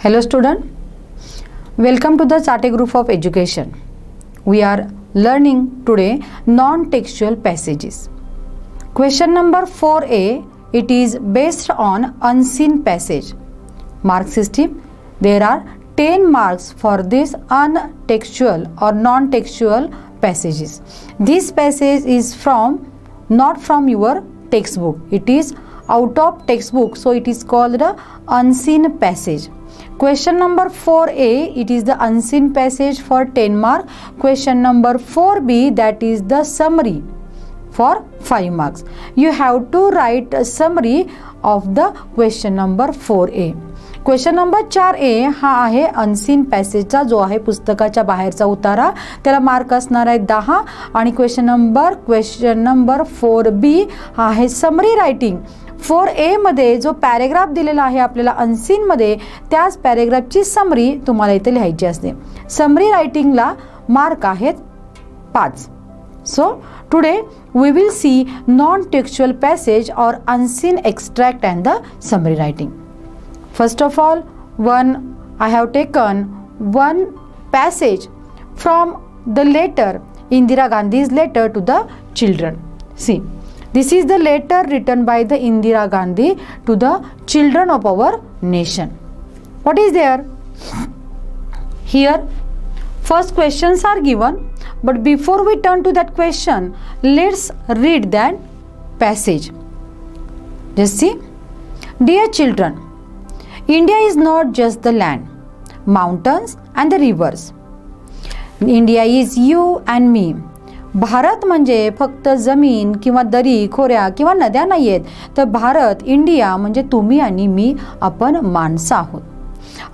Hello student, welcome to the Chate Group of Education. We are learning today non-textual passages. Question number 4a, it is based on unseen passage. Mark system, there are 10 marks for this untextual or non-textual passages. This passage is not from your textbook. It is out of textbook, so it is called the unseen passage. Question number 4a, it is the unseen passage for 10 mark. Question number 4b, that is the summary for 5 marks. You have to write a summary of the question number 4a. Question number 4a हा आहे unseen पॅसेजचा, जो आहे पुस्तकाच्या बाहेरचा उतारा. त्याला mark असणार आहे 10. आणि क्वेश्चन नंबर 4b हा आहे समरी रायटिंग. 4a मध्ये जो पॅरेग्राफ दिलेला आहे आपल्याला अनसीन मध्ये, त्याच पॅरेग्राफची समरी तुम्हाला इथे लिहायची असते. समरी रायटिंगला मार्क आहेत 5. So today we will see non-textual passage or unseen extract and the summary writing. First of all, I have taken one passage from the letter, Indira Gandhi's letter to the children. See, this is the letter written by the Indira Gandhi to the children of our nation. What is there? Here, first questions are given, but before we turn to that question, let's read that passage. Just see. Dear children, India is not just the land, mountains and the rivers. India is you and me. Bharat म्हणजे फक्त जमीन किंवा दरी खोऱ्या किंवा नद्या नाही आहेत, तर भारत इंडिया म्हणजे तुम्ही आणि मी, आपण माणसं आहोत.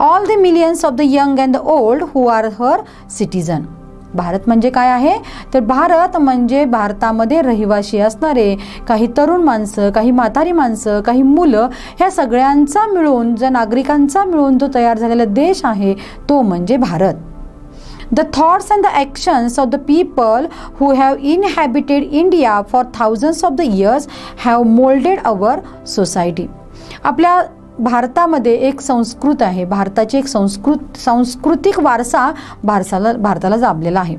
All the millions of the young and the old who are her citizen. Bharat म्हणजे काय आहे, तर भारत म्हणजे भारतामध्ये रहिवासी असणारे काही तरुण माणसं, काही म्हातारी माणसं, काही मुलं, ह्या सगळ्यांचा मिळून, ज्या नागरिकांचा मिळून जो तयार झालेला देश आहे तो म्हणजे Bharat. The thoughts and the actions of the people who have inhabited India for thousands of the years have molded our society. आपल्या भारतामध्ये एक संस्कृत आहे, भारताची एक सांस्कृतिक वारसा भारताला लाभलेला आहे.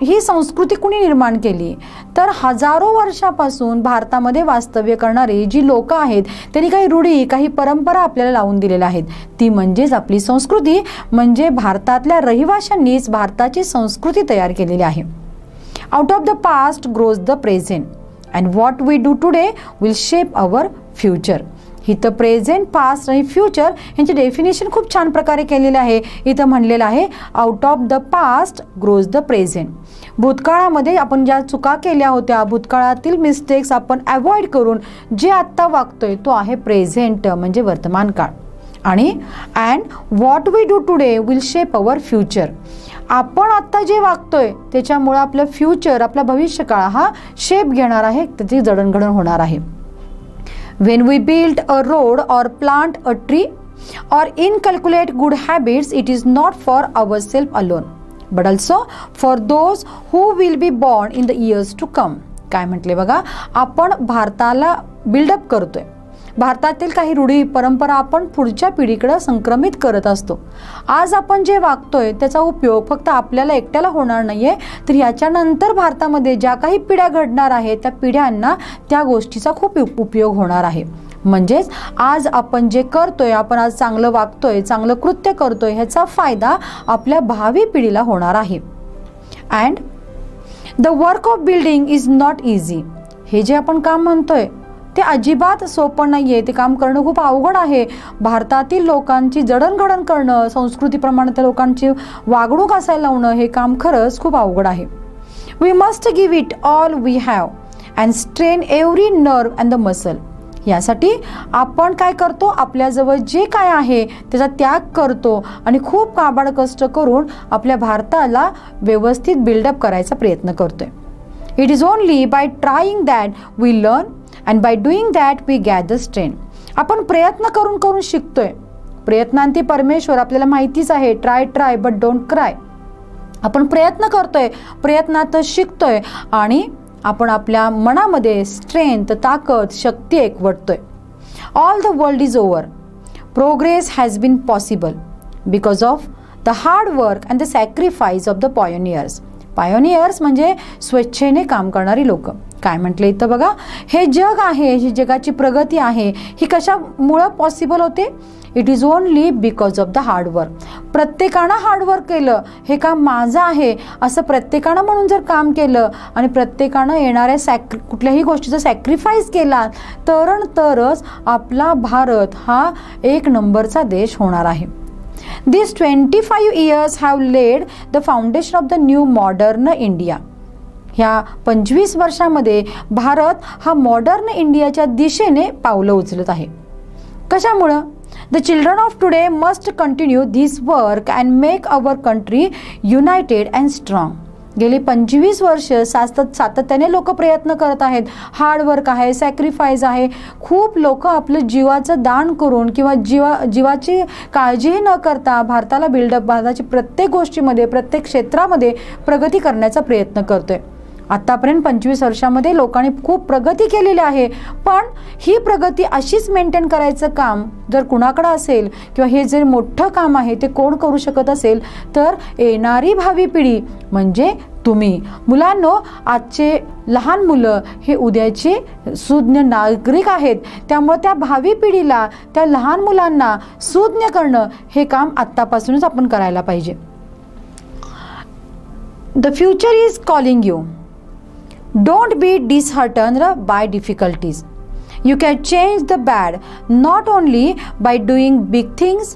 ही संस्कृती कुणी निर्माण केली, तर हजारो वर्षापासून भारतामध्ये वास्तव्य करणारे जी लोक आहेत त्यांनी काही रूढी, काही परंपरा आपल्याला लावून दिलेल्या आहेत. ती म्हणजेच आपली संस्कृती, म्हणजे भारतातल्या रहिवाशांनीच भारताची संस्कृती तयार केलेली आहे. Out of the past grows the present and what we do today will shape our future. इथं प्रेझेंट, पास्ट आणि फ्युचर यांचे डेफिनेशन खूप छान प्रकारे केलेले आहे. इथं म्हणलेलं आहे out of the past grows the present. भूतकाळामध्ये आपण ज्या चुका केल्या होत्या, भूतकाळातील मिस्टेक्स आपण अवॉइड करून जे आत्ता वागतोय तो आहे प्रेझेंट, म्हणजे वर्तमान काळ. आणि and what we do today will shape our future. आपण आत्ता जे वागतोय त्याच्यामुळे आपलं फ्युचर, आपला भविष्यकाळ हा शेप घेणार आहे, त्याची जडणघडण होणार आहे. When we build a road or plant a tree or inculcate good habits, it is not for ourselves alone, but also for those who will be born in the years to come. काय म्हटले बघा, आपण भारताला buildup करतोय. भारतातील काही रूढी परंपरा आपण पुढच्या पिढीकडे संक्रमित करत असतो. आज आपण जे वागतोय त्याचा उपयोग फक्त आपल्याला एकट्याला होणार नाहीये, तर याच्यानंतर भारतामध्ये ज्या काही पिढ्या घडणार आहेत त्या पिढ्यांना त्या गोष्टीचा खूप उपयोग होणार आहे. म्हणजेच आज आपण जे करतोय, आपण आज चांगलं वागतोय, चांगलं कृत्य करतोय, ह्याचा फायदा आपल्या भावी पिढीला होणार आहे. And the work of building is not easy. हे जे आपण काम म्हणतोय ते अजिबात सोपं नाहीये, ते काम करणं खूप अवघड आहे. भारतातील लोकांची जडणघडण करणं, संस्कृतीप्रमाणे त्या लोकांची वागणूक असायला लावणं, हे काम खरंच खूप अवघड आहे. We must give it all we have and strain every nerve and the muscle. यासाठी आपण काय करतो, आपल्याजवळ जे काय आहे त्याचा त्याग करतो आणि खूप काबाड कष्ट करून आपल्या भारताला व्यवस्थित बिल्डअप करायचा प्रयत्न करतोय. It is only by trying that we learn and by doing that we gather strength. आपण प्रयत्न करून शिकतोय. प्रयत्नांती परमेश्वर, आपल्याला माहितीच आहे. Try but don't cry. आपण प्रयत्न करतोय, प्रयत्नात शिकतोय आणि आपण आपल्या मनामध्ये स्ट्रेंथ, ताकद, शक्ती एकवटतोय. All the world is over Progress has been possible because of the hard work and the sacrifice of the pioneers. Pioneers म्हणजे स्वेच्छेने काम करणारी लोक. काय म्हटले इथं बघा, हे जग आहे, ही जगाची प्रगती आहे, ही कशामुळे पॉसिबल होते? It is only because of the hard work. प्रत्येकानं हार्डवर्क केलं, हे काम माझं आहे असं प्रत्येकानं म्हणून जर काम केलं आणि प्रत्येकानं येणाऱ्या कुठल्याही गोष्टीचा सॅक्रिफाईस केला तरच आपला भारत हा एक नंबरचा देश होणार आहे. These 25 years have laid the foundation of the new modern India. ह्या 25 वर्षामध्ये भारत हा मॉडर्न इंडियाच्या दिशेने पावलं उचलत आहे. कशामुळं? The children of today must continue this work and make our country united and strong. गेली 25 वर्ष सातत्याने लोक प्रयत्न करत आहेत. हार्डवर्क आहे, सॅक्रिफाईस आहे. खूप लोक आपलं जीवाचं दान करून किंवा जीवाची काळजीही न करता भारताला बिल्डअप, भारताची प्रत्येक गोष्टीमध्ये, प्रत्येक क्षेत्रामध्ये प्रगती करण्याचा प्रयत्न करतोय. आतापर्यंत 25 वर्षामध्ये लोकांनी खूप प्रगती केलेली आहे. पण ही प्रगती अशीच मेंटेन करायचं काम जर कुणाकडे असेल किंवा हे जे मोठं काम आहे ते कोण करू शकत असेल तर येणारी भावी पिढी म्हणजे तुम्ही. मुलांनो, आजचे लहान मुलं हे उद्याचे सुज्ञ नागरिक आहेत. त्यामुळे त्या भावी पिढीला, त्या लहान मुलांना सुज्ञ करणं हे काम आत्तापासूनच आपण करायला पाहिजे. The future is calling you. Don't be disheartened by difficulties. You can change the bad not only by doing big things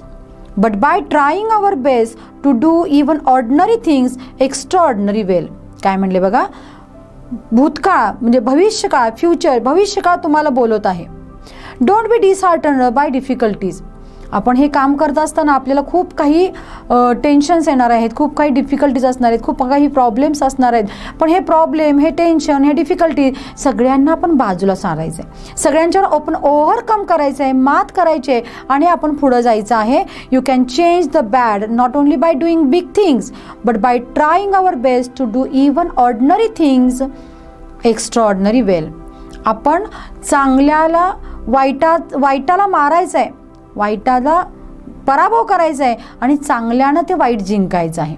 but by trying our best to do even ordinary things extraordinary well. काय म्हणले बघा, भूतकाळ म्हणजे भविष्यकाळ, future, भविष्यकाळ तुम्हाला बोलत आहे. Don't be disheartened by difficulties. आपण हे काम करत असताना आपल्याला खूप काही टेन्शन्स येणार आहेत, खूप काही डिफिकल्टीज असणार आहेत, खूप काही प्रॉब्लेम्स असणार आहेत. पण हे प्रॉब्लेम, हे टेन्शन, हे डिफिकल्टी सगळ्यांना आपण बाजूला सारायचं आहे. सगळ्यांच्यावर आपण ओव्हरकम करायचं आहे, मात करायची आहे आणि आपण पुढं जायचं आहे. You can change the bad not only by doing big things but by trying our best to do even ordinary things extraordinary well. आपण चांगल्याला वाईटाला मारायचं आहे, वाईटाला पराभव करायचा आहे आणि चांगल्यानं ते वाईट जिंकायचं आहे.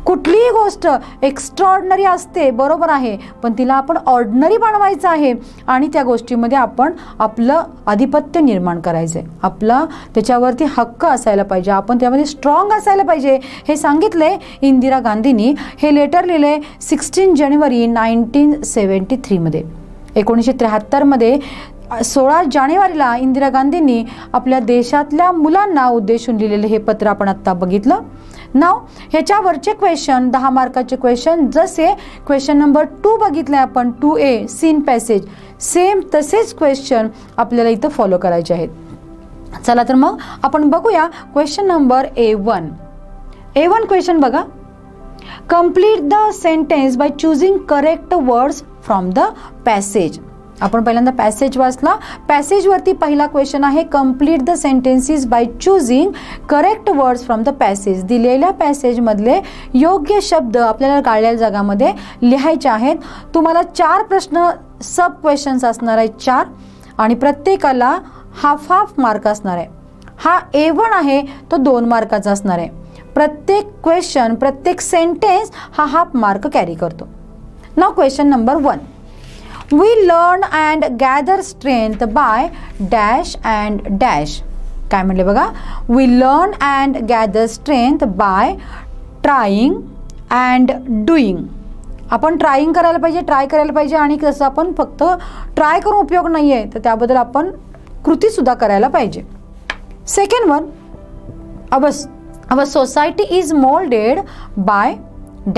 कुठलीही गोष्ट एक्स्ट्राऑर्डिनरी असते, बरोबर आहे, पण तिला आपण ऑर्डिनरी बनवायचं आहे आणि त्या गोष्टीमध्ये आपण आपलं आधिपत्य निर्माण करायचं आहे. आपला त्याच्यावरती हक्क असायला पाहिजे, आपण त्यामध्ये स्ट्रॉंग असायला पाहिजे. हे सांगितले इंदिरा गांधींनी. हे लेटर लिहिले 16 जानेवारी 1973 मध्ये. 1973 मध्ये 16 जानेवारीला इंदिरा गांधींनी आपल्या देशातल्या मुलांना उद्देशून लिहिलेले हे पत्र आपण आत्ता बघितलं. नाव ह्याच्यावरचे क्वेश्चन 10 मार्काचे क्वेश्चन, जसे क्वेश्चन नंबर 2 बघितले आपण 2A सीन पॅसेज, सेम तसेच क्वेश्चन आपल्याला इथं फॉलो करायचे आहेत. चला तर मग आपण बघूया क्वेश्चन नंबर A1. A1 क्वेश्चन बघा. Complete the sentence by choosing correct words from the passage. आपण पहिल्यांदा पॅसेज वाचला. पॅसेजवरती पहिला क्वेश्चन आहे, complete the sentences by choosing correct words from the passage. दिलेल्या पॅसेजमधले योग्य शब्द आपल्याला गाळलेल्या जागामध्ये लिहायचे आहेत. तुम्हाला 4 प्रश्न सब क्वेश्चन्स असणार आहेत, 4, आणि प्रत्येकाला हाफ मार्क असणार आहे. हा A1 आहे तो 2 मार्काचा असणार आहे. प्रत्येक क्वेश्चन, प्रत्येक सेंटेन्स हा हाफ मार्क कॅरी करतो. नाव question number 1. We learn and gather strength by dash and dash. काय म्हणले बघा, we learn and gather strength by trying and doing. आपण ट्राईंग करायला पाहिजे, ट्राय करायला पाहिजे, आणि कसं आपण फक्त ट्राय करून उपयोग नाही आहे, तर त्याबद्दल आपण कृतीसुद्धा करायला पाहिजे. Second one, our society is molded by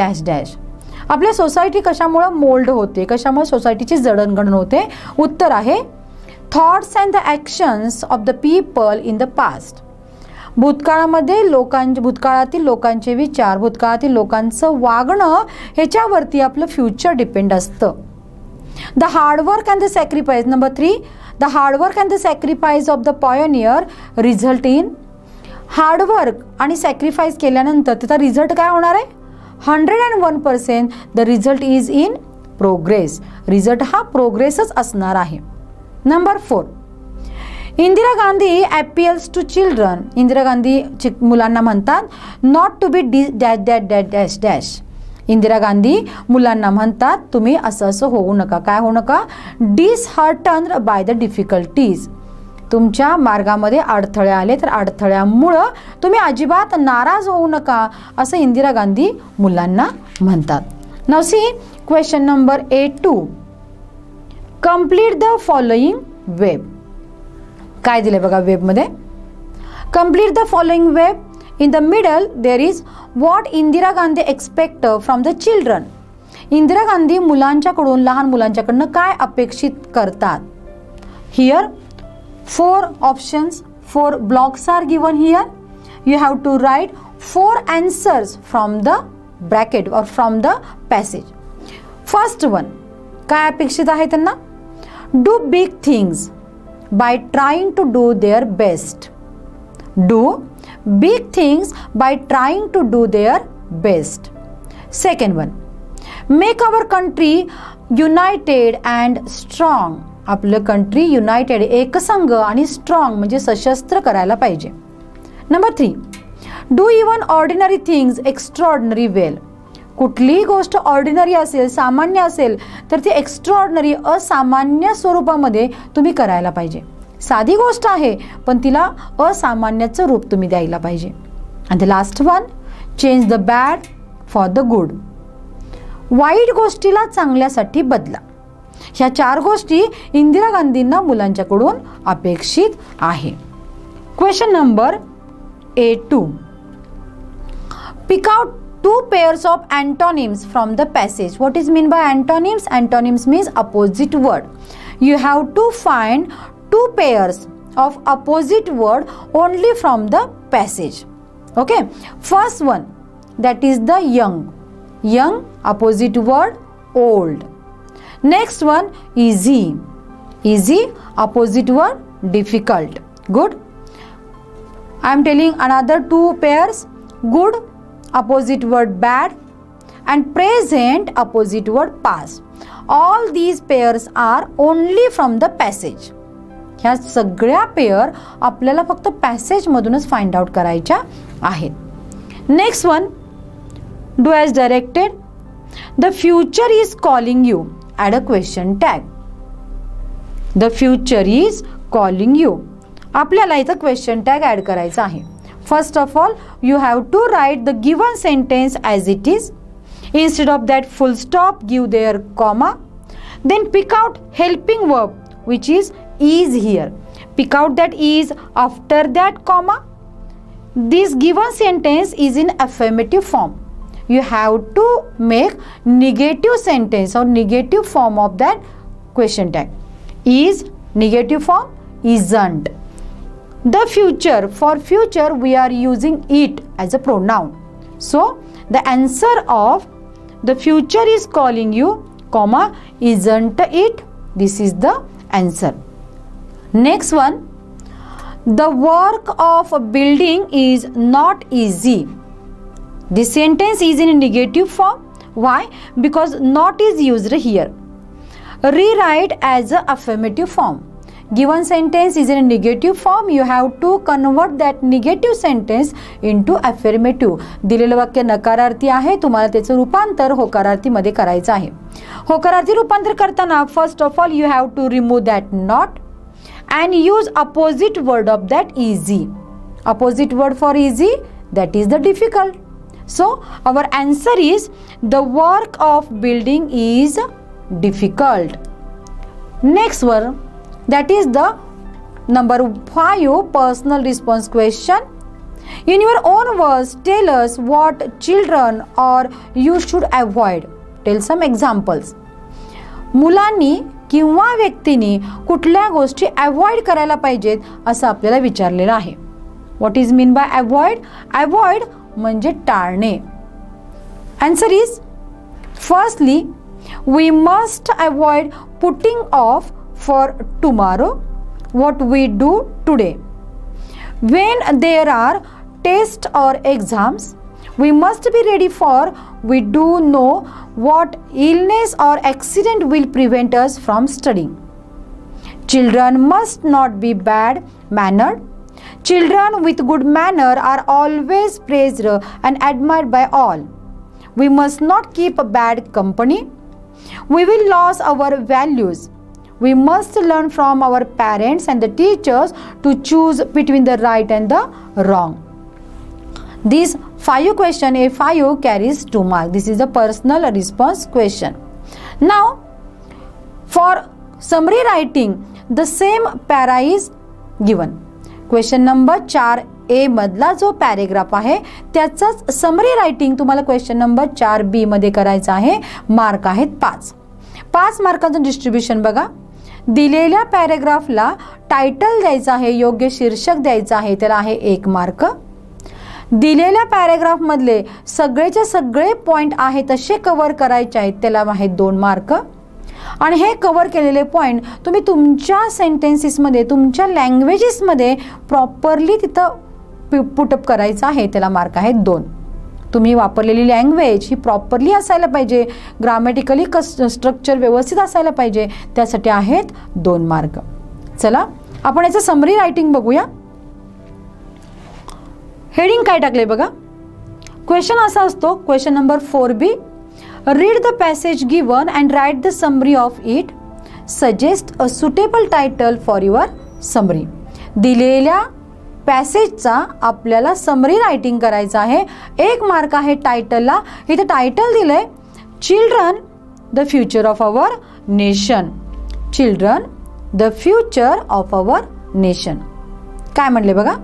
dash dash. आपल्या सोसायटी कशामुळे मोल्ड होते, कशामुळे सोसायटीची जडणघडण होते? उत्तर आहे thoughts and the actions of the people in the past. भूतकाळामध्ये भूतकाळातील लोकांचे विचार, भूतकाळातील लोकांचं वागणं ह्याच्यावरती आपलं फ्युचर डिपेंड असतं. The hard work and the sacrifice. Number 3, the hard work and the sacrifice of the pioneer result in. Hard work आणि सॅक्रिफाईस केल्यानंतर त्याचा रिझल्ट काय होणार आहे? 101% the result is in progress. Result हा प्रोग्रेसच असणार आहे. Number 4, Indira Gandhi appeals to children. Indira Gandhi मुलांना म्हणतात not to be dash dash. Indira Gandhi मुलांना म्हणतात तुम्ही असं होऊ नका. काय होऊ नका? disheartened by the difficulties. तुमच्या मार्गामध्ये अडथळे आले तर अडथळ्यामुळं तुम्ही अजिबात नाराज होऊ नका असं इंदिरा गांधी मुलांना म्हणतात. Now C question number A2. Complete the following web. काय दिले बघा वेब मध्ये? Complete the following web. In the middle there is what Indira Gandhi expect from the children. Indira Gandhi मुलांच्याकडून लहान मुलांच्याकडनं काय अपेक्षित करतात? Here 4 options, 4 blocks are given here. You have to write 4 answers from the bracket or from the passage. First one, काय अपेक्षित आहे त्यांना? Do big things by trying to do their best. Do big things by trying to do their best. Second one, make our country united and strong. आपलं country united एकसंघ आणि strong म्हणजे सशस्त्र करायला पाहिजे. Number 3, do even ordinary things extraordinary well. कुठलीही गोष्ट ordinary असेल, सामान्य असेल तर ती एक्स्ट्राऑर्डिनरी असामान्य स्वरूपामध्ये तुम्ही करायला पाहिजे. साधी गोष्ट आहे पण तिला असामान्याचं रूप तुम्ही द्यायला पाहिजे. आणि the last one, change the bad for the good. वाईट गोष्टीला चांगल्यासाठी बदला. ह्या 4 गोष्टी इंदिरा गांधींना मुलांच्याकडून अपेक्षित आहे. Question number A2. Pick out 2 pairs of antonyms from the passage. What is mean by antonyms? Antonyms means opposite word. You have to find 2 pairs of opposite word only from the passage. Okay. First one, that is the young. Young opposite word old. Next one, easy. Easy opposite word difficult. Good. I am telling another 2 pairs. Good opposite word bad and present opposite word past. All these pairs are only from the passage. ह्या सगळ्या pair आपल्याला फक्त passage मधूनच find out करायच्या आहेत. Next one, do as directed. The future is calling you. Add a question tag. The future is calling you. आपल्याला इथं question tag add करायचा आहे. First of all you have to write the given sentence as it is. Instead of that full stop, give their comma. Then pick out helping verb which is here. Pick out that is after that comma. This given sentence is in affirmative form. You have to make negative sentence or negative form of that question tag. Is negative form, isn't. The future, for future we are using it as a pronoun. So the answer of the future is calling you, comma, isn't it? This is the answer. Next one, the work of building is not easy. This sentence is in negative form. Why? Because not is used here. Rewrite as a affirmative form. Given sentence is in a negative form. You have to convert that negative sentence into affirmative. दिलेलं वाक्य नकारार्थी आहे, तुम्हाला त्याचं रूपांतर होकारार्थी मध्ये करायचं आहे. होकारार्थी रूपांतर करताना first of all you have to remove that not and use opposite word of that easy. Opposite word for easy, that is the difficult. So our answer is the work of building is difficult. Next word, that is the number 5 personal response question. In your own words, tell us what children or you should avoid. Tell some examples. मुलांनी किंवा व्यक्तीने कुठल्या गोष्टी avoid करायला पाहिजेत असं आपल्याला विचारलेलं आहे. What is mean by avoid? Avoid म्हणजे टाळणे. Answer is firstly we must avoid putting off for tomorrow what we do today. When there are test और exams we must be ready for we do know what illness or accident will prevent us from studying. Children must not be bad mannered. Children with good manner are always praised and admired by all. We must not keep bad company. We will lose our values. We must learn from our parents and the teachers to choose between the right and the wrong. These 5 question, A5 carries 2 marks. This is the personal response question. Now, for summary writing, the same para is given. Question number 4A मधला जो paragraph आहे त्याचाच summary writing तुम्हाला question number 4B मध्ये करायचा आहे. Mark आहेत 5 मार्कांचं distribution बघा. दिलेल्या पॅरेग्राफला टायटल द्यायचं आहे, योग्य शीर्षक द्यायचं आहे, त्याला आहे 1 मार्क. दिलेल्या पॅरेग्राफ मधले सगळेचे सगळे पॉइंट आहे तसे कव्हर करायचे आहेत, त्याला आहे 2 मार्क. आणि हे कव्हर केलेले पॉइंट तुम्ही तुमच्या सेंटेन्सेसमध्ये तुमच्या लँग्वेजेसमध्ये प्रॉपरली तिथं पुटअप करायचं आहे, त्याला मार्क आहेत 2. तुम्ही वापरलेली लँग्वेज ही प्रॉपरली असायला पाहिजे, ग्रामॅटिकली स्ट्रक्चर व्यवस्थित असायला पाहिजे, त्यासाठी आहेत 2 मार्क. चला आपण याचं समरी रायटिंग बघूया. हेडिंग काय टाकले बघा. क्वेश्चन असा असतो, question number 4B, read the passage given and write the summary of it. Suggest a suitable title for your summary. दिलेल्या पॅसेजचा आपल्याला समरी रायटिंग करायचं आहे. 1 मार्क आहे टायटलला. इथे टायटल दिलंय children the future of our nation. Children the future of our nation. काय म्हणले बघा.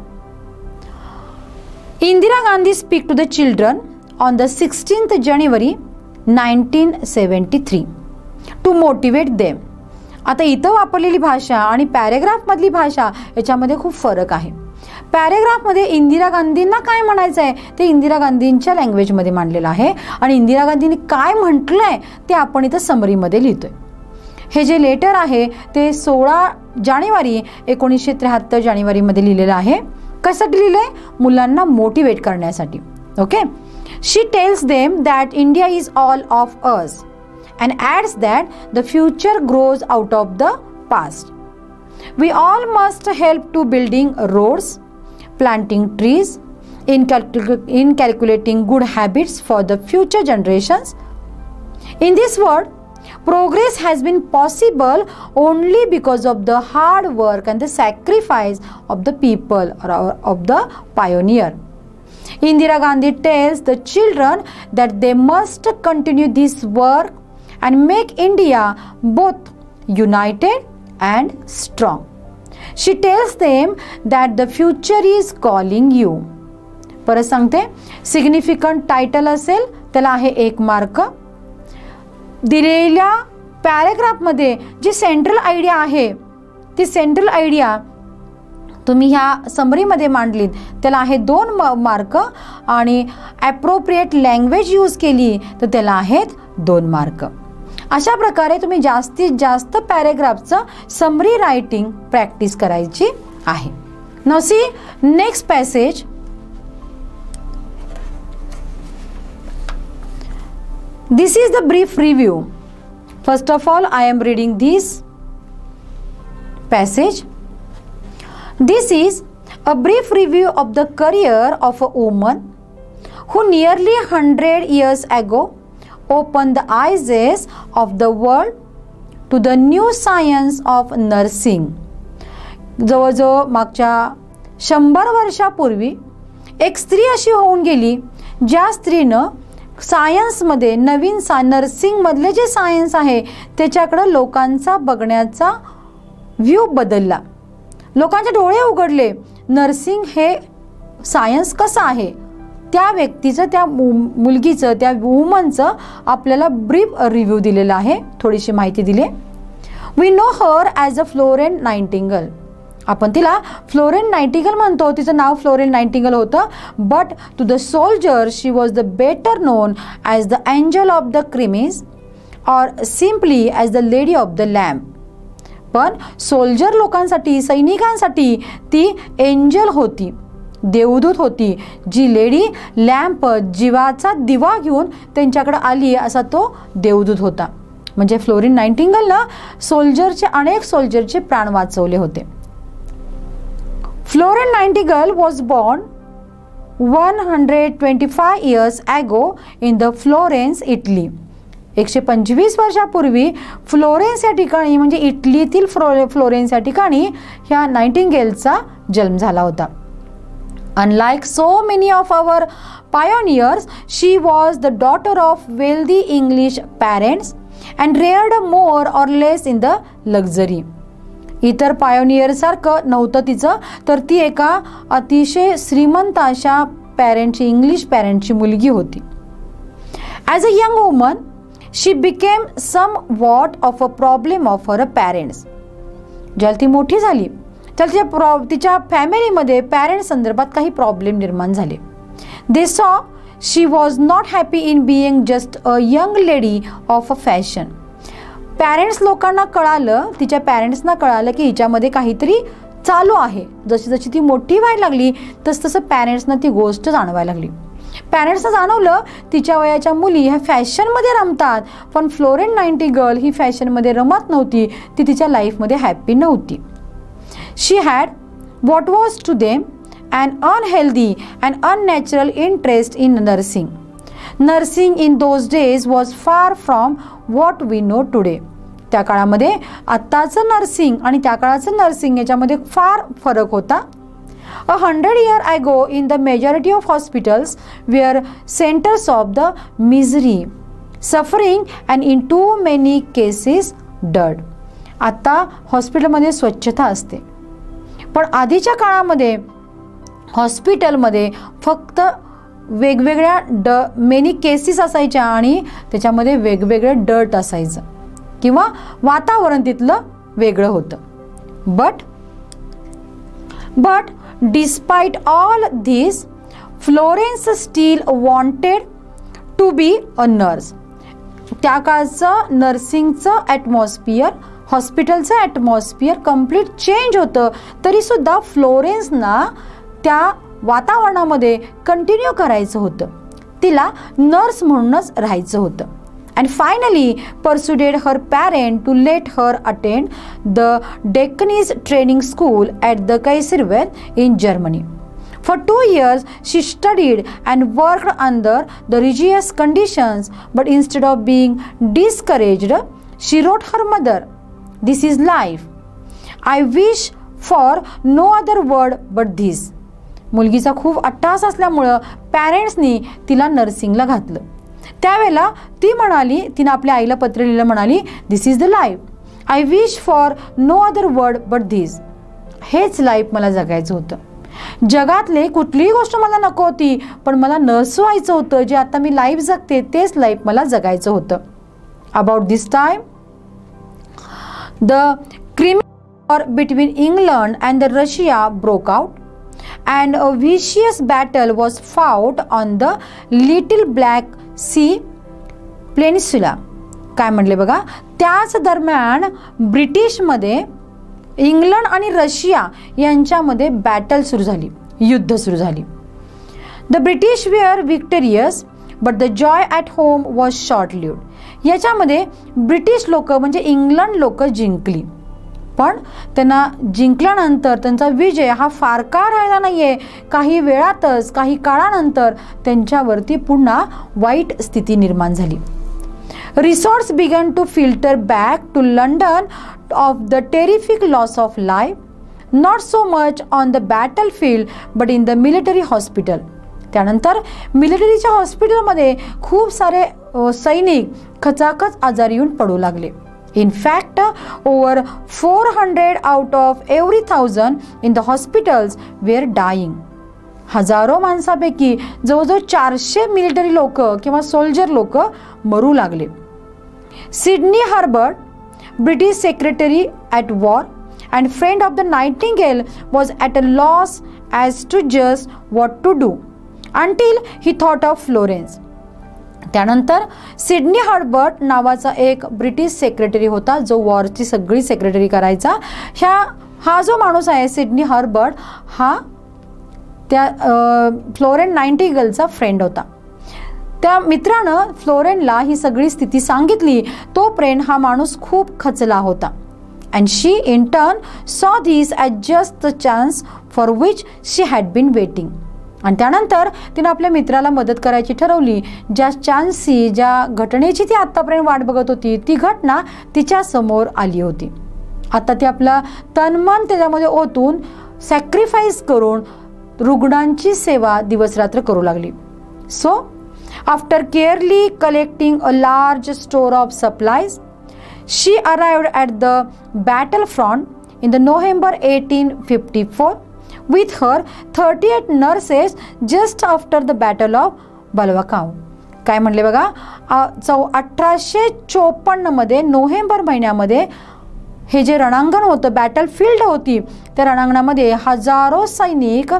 Indira Gandhi speak to the children on the 16th January 1973 to motivate them. आता इथं वापरलेली भाषा आणि पॅरेग्राफमधली भाषा याच्यामध्ये खूप फरक आहे. पॅरेग्राफमध्ये इंदिरा गांधींना काय म्हणायचं आहे ते इंदिरा गांधींच्या लँग्वेजमध्ये मांडलेलं आहे आणि इंदिरा गांधींनी काय म्हटलंय ते आपण इथं समरीमध्ये लिहितोय. हे जे लेटर आहे ते 16 जानेवारी 1973 जानेवारीमध्ये लिहिलेलं आहे. कशासाठी लिहिलंय? मुलांना मोटिवेट करण्यासाठी. Okay. She tells them that India is all of us and adds that the future grows out of the past. We all must help to building roads, planting trees, in calculating good habits for the future generations. In this world, progress has been possible only because of the hard work and the sacrifice of the people or of the pioneer. Indira Gandhi tells the children that they must continue this work and make India both united and strong. She tells them that the future is calling you. परत सांगते, significant title असेल त्याला आहे 1 mark. दिलेल्या पॅरेग्राफमध्ये जी central idea आहे ती central idea तुम्ही ह्या समरीमध्ये मांडलीत त्याला आहे 2 मार्क आणि ॲप्रोप्रिएट लँग्वेज यूज केली तर त्याला आहेत 2 मार्क. अशा प्रकारे तुम्ही जास्तीत जास्त पॅरेग्राफचं समरी रायटिंग प्रॅक्टिस करायची आहे. Now see next passage. This is the brief review. First of all I am reading this passage. This is a brief review of the career of a woman who nearly 100 years ago opened the eyes of the world to the new science of nursing. जवळजवळ मागच्या 100 वर्षापूर्वी एक स्त्री अशी होऊन गेली ज्या स्त्रीनं सायन्समध्ये नवीन नर्सिंगमधले जे सायन्स आहे त्याच्याकडे लोकांचा बघण्याचा व्ह्यू बदलला. लोकांचे डोळे उघडले. नर्सिंग हे सायन्स कसं आहे त्या व्यक्तीचं त्या मुलगीचं त्या वुमनचं आपल्याला ब्रीफ रिव्ह्यू दिलेला आहे. थोडीशी माहिती दिली. We know her as a Florence Nightingale. आपण तिला फ्लोरेन्स नाइटिंगेल म्हणतो. तिचं नाव फ्लोरेन्स नाइटिंगेल होतं. But to the soldier she was the better known as the angel of the Crimea or simply as the lady of the lamp. पण soldier लोकांसाठी सैनिकांसाठी ती एंजल होती, देवदूत होती, जी लेडी लॅम्प जीवाचा दिवा घेऊन त्यांच्याकडे आली असा तो देवदूत होता. म्हणजे फ्लोरिन नाइटिंगेलने अनेक सोल्जरचे प्राण वाचवले होते. Fluorine Nightingale was born 125 years ago in the Florence, Italy. 125 वर्षापूर्वी फ्लोरेन्स या ठिकाणी म्हणजे इटलीतील फ्लोरेन्स या ठिकाणी ह्या नाइटिंगेलचा जन्म झाला होता. Unlike so many of our pioneers, she was the daughter of wealthy English parents and reared more or less in the luxury. इतर पायोनियर सारखं नव्हतं तिचं, तर ती एका अतिशय श्रीमंत अशा इंग्लिश पॅरेंटची मुलगी होती. As a young woman she became somewhat of a problem of her parents. ज्याला ती मोठी झाली तर तिच्या फॅमिलीमध्ये पॅरेंट्स संदर्भात काही प्रॉब्लेम निर्माण झाले. They saw she was not happy in being just a young lady of a fashion. Parents लोकांना कळालं, तिच्या पॅरेंट्सना कळालं की हिच्यामध्ये काहीतरी चालू आहे. जशी जशी ती मोठी व्हायला लागली तसं पॅरेंट्सना ती गोष्ट जाणवायला लागली. पॅरेंट्सना जाणवलं तिच्या वयाच्या मुली ह्या फॅशनमध्ये रमतात, पण फ्लोरिन नाइटिंगेल ही फॅशनमध्ये रमत नव्हती, ती तिच्या लाईफमध्ये हॅपी नव्हती. She had what was to them an unhealthy and unnatural interest in nursing. Nursing in those days was far from what we know today. त्या काळामध्ये आत्ताचं नर्सिंग आणि त्या काळाचं नर्सिंग याच्यामध्ये फार फरक होता. 100 years ago in the majority of hospitals were centers of the misery, suffering and in too many cases dirt. आता हॉस्पिटलमध्ये स्वच्छता असते, पण आधीच्या काळामध्ये हॉस्पिटलमध्ये फक्त वेगवेगळ्या मेनी केसेस असायच्या आणि त्याच्यामध्ये वेगवेगळं डर्ट असायचं किंवा वातावरण तिथलं वेगळं होतं. But despite all this Florence still wanted to be a nurse. त्या काळचं नर्सिंगचं ॲटमॉस्फिअर, हॉस्पिटलचं ॲटमॉस्फिअर कम्प्लीट चेंज होतं, तरीसुद्धा फ्लोरेन्सना त्या वातावरणामध्ये कंटिन्यू करायचं होतं. तिला नर्स म्हणूनच राहायचं होतं. And finally persuaded her parent to let her attend the deaconess training school at the Kaiserswerth in Germany. For 2 years, she studied and worked under the rigorous conditions, but instead of being discouraged, she wrote her mother, "This is life. I wish for no other word but this." मुलगीचा खूप अट्टास असल्यामुळं पॅरेंट्सनी तिला नर्सिंगला घातलं. त्यावेळेला ती म्हणाली, तिनं आपल्या आईला पत्र लिहिलं, म्हणाली, "This is the life. I wish for no other word but this." हेच लाईफ मला जगायचं होतं. जगातले कुठलीही गोष्ट मला नको होती, पण मला नर्स व्हायचं होतं. जे आता मी लाईफ जगते तेच लाईफ मला जगायचं होतं. About this time the criminal war between England and the Russia broke out and a vicious battle was fought on the little Black Sea peninsula. काय म्हटले बघा, त्याच दरम्यान ब्रिटिशमध्ये इंग्लंड आणि रशिया यांच्यामध्ये बॅटल सुरू झाली, युद्ध सुरू झाली. The British were victorious but the joy at home was short lived. याच्यामध्ये ब्रिटिश लोक म्हणजे इंग्लंड लोक जिंकली, पण त्यांना जिंकल्यानंतर त्यांचा विजय हा फार काळ राहिला नाही आहे. काही वेळातच, काही काळानंतर त्यांच्यावरती पुन्हा वाईट स्थिती निर्माण झाली. Resorts began to filter back to London of the terrific loss of life, not so much on the battlefield but in the military hospital. त्यानंतर मिलिटरीच्या हॉस्पिटलमध्ये खूप सारे सैनिक खचाखच आजारी येऊन पडू लागले. In fact, over 400 out of every 1000 in the hospitals were dying. हजारो माणसापैकी जवळजवळ 400 मिलिटरी लोक किंवा सोल्जर लोक मरू लागले. Sidney Herbert, British secretary at war and friend of the Nightingale, was at a loss as to just what to do until he thought of Florence. त्यानंतर Sidney Herbert नावाचा एक ब्रिटिश सेक्रेटरी होता, जो वॉरची सगळी secretary करायचा. हा जो माणूस आहे सिडनी हर्बर्ट, हा त्या फ्लोरेन नाइटिंगेलचा फ्रेंड होता. त्या मित्रानं फ्लोरेनला ही सगळी स्थिती सांगितली. तोपर्यंत हा माणूस खूप खचला होता. And she in turn saw this as just the chance for which she had been waiting. आणि त्यानंतर तिने आपल्या मित्राला मदत करायची ठरवली. ज्या चान्सची, ज्या घटनेची ती आत्तापर्यंत वाट बघत होती, ती घटना तिच्या समोर आली होती. आता ती आपलं तनमन त्याच्यामध्ये ओतून सॅक्रिफाईस करून रुग्णांची सेवा दिवसरात्र करू लागली. So after carefully collecting a large store of supplies, she arrived at the battlefront in the November 1854 with her 38 nurses just after the battle of Balwakau. काय म्हणले बघा, 1854 मध्ये नोव्हेंबर महिन्यामध्ये हे जे रणांगण होतं, बॅटलफील्ड होती, त्या रणांगणामध्ये हजारो सैनिक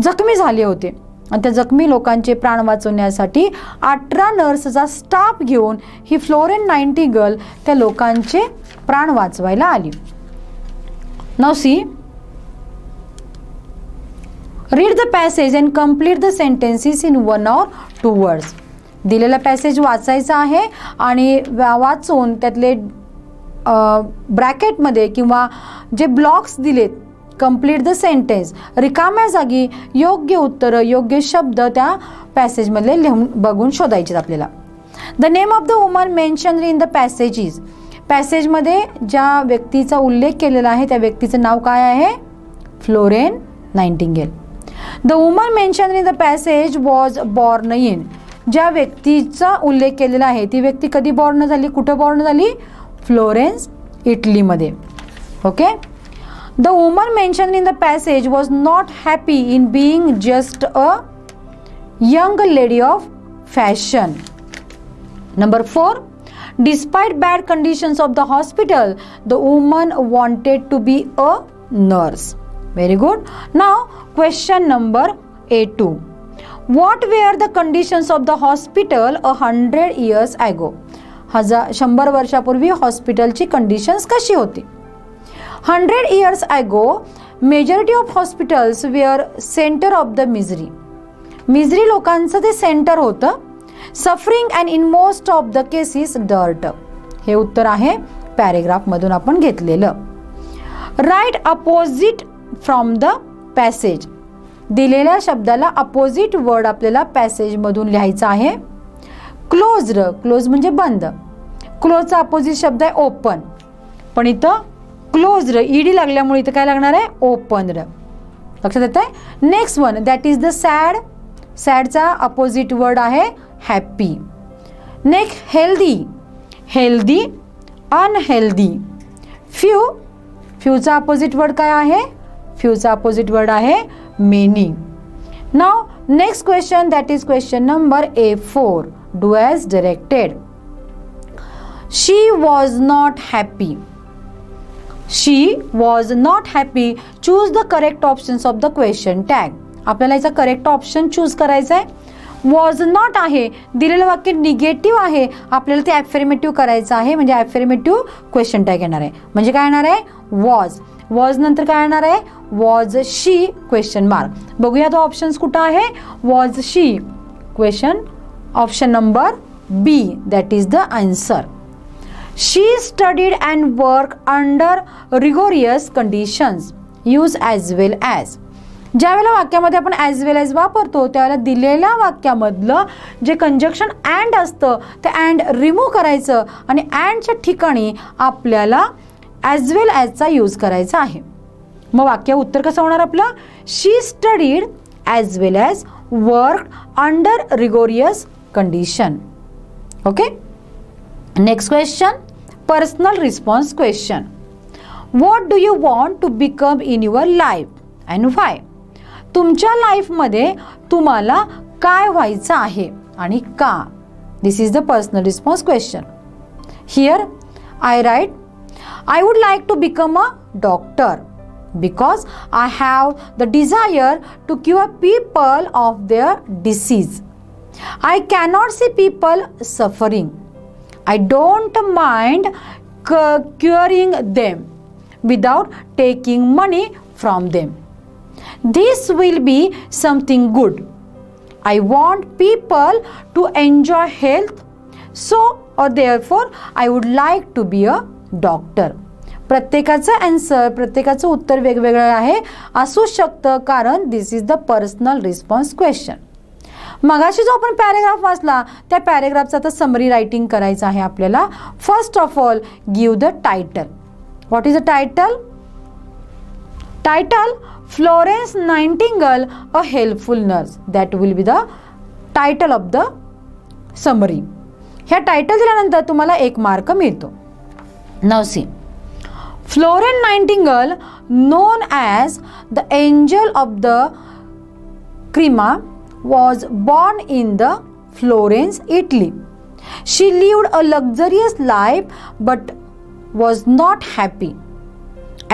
जखमी झाले होते. आणि त्या जखमी लोकांचे प्राण वाचवण्यासाठी 18 नर्सचा स्टाफ घेऊन ही फ्लोरेन नाइटिंगेल त्या लोकांचे प्राण वाचवायला आली. Now see, read the passage and complete the sentences in 1 or 2 words. दिलेला पॅसेज वाचायचा आहे आणि वाचून त्यातले ब्रॅकेटमध्ये किंवा जे ब्लॉक्स दिलेत, कंप्लीट द सेंटेन्स, रिकाम्या जागी योग्य उत्तर, योग्य शब्द त्या पॅसेजमधले लिहून बघून शोधायचे आपल्याला. The name of the woman mentioned in the passages. पॅसेजमध्ये ज्या व्यक्तीचा उल्लेख केलेला आहे त्या व्यक्तीचं नाव काय आहे? Florence Nightingale. The woman mentioned in the passage was born in. ज्या व्यक्तीचा उल्लेख केलेला आहे ती व्यक्ती कधी बॉर्न झाली, कुठं बॉर्न झाली? फ्लोरेन्स, इटलीमध्ये. Okay. The woman mentioned in the passage was not happy in being just a young lady of fashion. Number 4, despite bad conditions of the hospital, the woman wanted to be a nurse. Very good. Now, question number A2. What were the conditions of the hospital 100 years ago? 100 वर्षापूर्वी हॉस्पिटलची conditions कशी होती? 100 years ago, majority of hospitals were center of the misery. Misery लोकांचं ते centre होतं. Suffering and in most of the cases dirt. हे उत्तर आहे पॅरेग्राफ मधून आपण घेतलेलं. Write opposite from the passage. दिलेल्या शब्दाला अपोजिट वर्ड आपल्याला पॅसेज मधून लिहायचा आहे. क्लोज्ड, क्लोज म्हणजे बंद. क्लोजचा अपोजिट शब्द आहे ओपन, पण इथं क्लोज्ड ईडी लागल्यामुळे इथं काय लागणार आहे? ओपनड. लक्षात येत आहे? Next one, that is the sad. सॅडचा अपोजिट वर्ड आहे happy. Next healthy. Healthy, unhealthy. Few. फ्यूचा अपोजिट वर्ड काय आहे? फ्यूचा अपोजिट वर्ड आहे many. Now next question, that is question number A4. Do as directed. She was not happy. She was not happy. Choose the correct options of the question tag. आपल्याला याचा correct option choose करायचा आहे. Was not आहे, दिलेलं वाक्य negative आहे, आपल्याला ते ॲफर्मेटिव्ह करायचं आहे, म्हणजे ॲफर्मेटिव्ह क्वेश्चन टॅग येणार आहे. म्हणजे काय येणार आहे? वॉज. वॉज नंतर काय येणार आहे? Was she question mark. बघूया तो ऑप्शन्स कुठं आहे? Was she question option number B, that is the answer. She studied and worked under rigorous conditions. Use as well as. ज्यावेळेला वाक्यामध्ये आपण ॲज वेल ॲज वापरतो त्यावेळेला दिलेल्या वाक्यामधलं जे कंजक्शन अँड असतं ते अँड रिमूव्ह करायचं आणि अँडच्या ठिकाणी आपल्याला ॲज वेल ॲजचा यूज करायचा आहे. मग वाक्य उत्तर कसं होणार आपलं? She studied as well as worked under rigorous condition. Okay. Next question, personal response question. What do you want to become in your life and why? तुमच्या लाईफमध्ये तुम्हाला काय व्हायचं आहे आणि का? This is the personal response question. Here I write, I would like to become a doctor because I have the desire to cure people of their disease. I cannot see people suffering. I don't mind curing them without taking money from them. This will be something good. I want people to enjoy health, so or therefore I would like to be a doctor. प्रत्येकाचं answer, प्रत्येकाचं उत्तर वेगवेगळं आहे, असू शकतं, कारण this is the personal response question. मगाशी जो आपण पॅरेग्राफ वाचला त्या पॅरेग्राफचं आता समरी रायटिंग करायचं आहे आपल्याला. First of all give the title. What is the title? Title Florence Nightingale a helpful nurse. That will be the title of the summary. ह्या टायटल दिल्यानंतर तुम्हाला 1 मार्क मिळतो. Now see, Florence Nightingale, known as the Angel of the Crema, was born in the Florence, Italy. She lived a luxurious life but was not happy.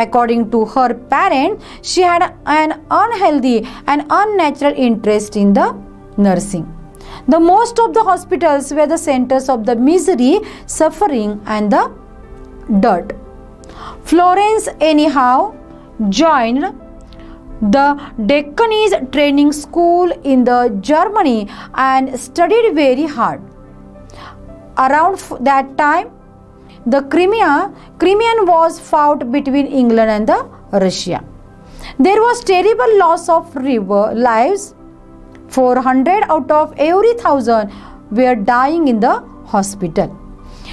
According to her parents, she had an unhealthy and unnatural interest in the nursing. The most of the hospitals were the centers of the misery, suffering, and the dirt. Florence anyhow joined the Deccanese training school in the Germany and studied very hard. Around that time, the Crimean was fought between England and the Russia. There was terrible loss of lives. 400 out of every 1,000 were dying in the hospital.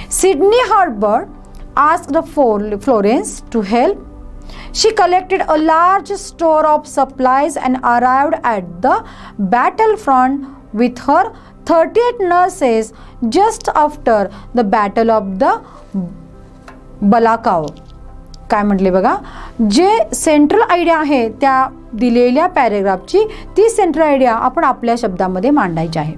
Sidney Herbert asked Florence to help. She collected a large store of supplies and arrived at the battlefront with her 38 nurses just after the Battle of the Balakao. काय म्हटले बघा, जे central idea आहे त्या दिलेल्या पॅरेग्राफची ती central idea आपण आपल्या शब्दामध्ये मांडायची आहे.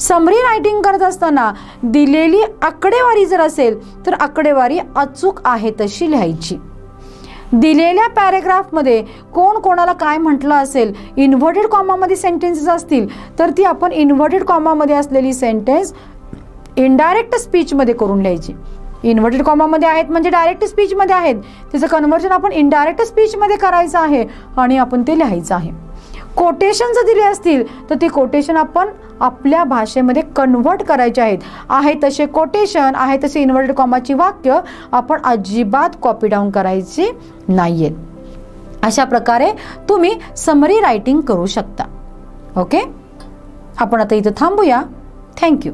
समरी रायटिंग करत असताना दिलेली आकडेवारी जर असेल तर आकडेवारी अचूक आहे तशी लिहायची. दिलेल्या पॅरेग्राफमध्ये कोण कोणाला काय म्हटलं असेल, इन्व्हर्टेड कॉमामध्ये सेंटेन्सेस असतील तर ती आपण इन्व्हर्टेड कॉमामध्ये असलेली सेंटेन्स इनडायरेक्ट स्पीचमध्ये करून लिहायची. इन्व्हर्टेड कॉमामध्ये आहेत म्हणजे डायरेक्ट स्पीचमध्ये आहेत, त्याचं कन्व्हर्जन आपण इनडायरेक्ट स्पीचमध्ये करायचं आहे आणि आपण ते लिहायचं आहे. कोटेशन जर दिले असतील तर ते कोटेशन आपण आपल्या भाषेमध्ये कन्व्हर्ट करायचे आहेत. आहे तसे कोटेशन, आहे तसे इन्व्हर्टेड कॉमाची वाक्य आपण अजिबात कॉपी डाऊन करायची नाहीयेत. अशा प्रकारे तुम्ही समरी रायटिंग करू शकता. ओके, आपण आता इथं थांबूया. थँक्यू.